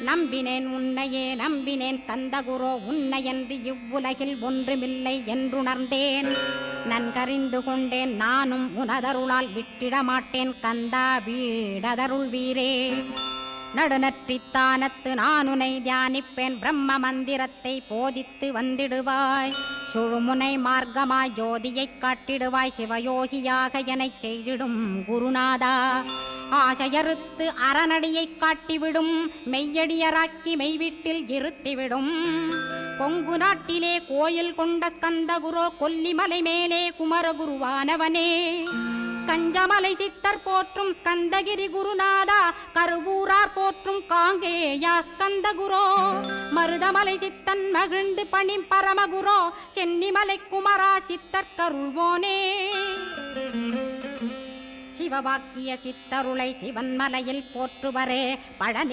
நம்பினேன் உன்னையே நம்பினேன் ஸ்கந்தகுரோ உன்னையன்றி இவ்வுலகில் ஒன்றுமில்லை என்றுணர்ந்தேன். நன்கறிந்து கொண்டேன் நானும் உனதருளால் விட்டிட மாட்டேன் கந்தா வீடதருள் வீரே. நடுநற்றித்தானத்து நானுனை தியானிப்பேன் பிரம்ம மந்திரத்தை போதித்து வந்திடுவாய். சுழுமுனை மார்க்கமாய் ஜோதியைக் காட்டிடுவாய் சிவயோகியாக எனச் செய்திடும் குருநாதா. ஆசையறுத்து அறநடியைக் காட்டிவிடும் மெய்யடியராக்கி மெய்வீட்டில் இருத்திவிடும். கொங்கு நாட்டிலே கோயில் கொண்ட ஸ்கந்தகுரோ கொல்லிமலை மேலே குமரகுருவானவனே. கஞ்சமலை சித்தர் போற்றும் ஸ்கந்தகிரி குருநாதா கருவூரார் போற்றும் காங்கேயா ஸ்கந்தகுரோ. மருதமலை சித்தன் மகிழ்ந்து பணி பரமகுரோ சென்னிமலை குமரா சித்தர் கருள்வோனே. சிவவாக்கிய சித்தருளை சிவன்மலையில் போற்றுவரே பழனி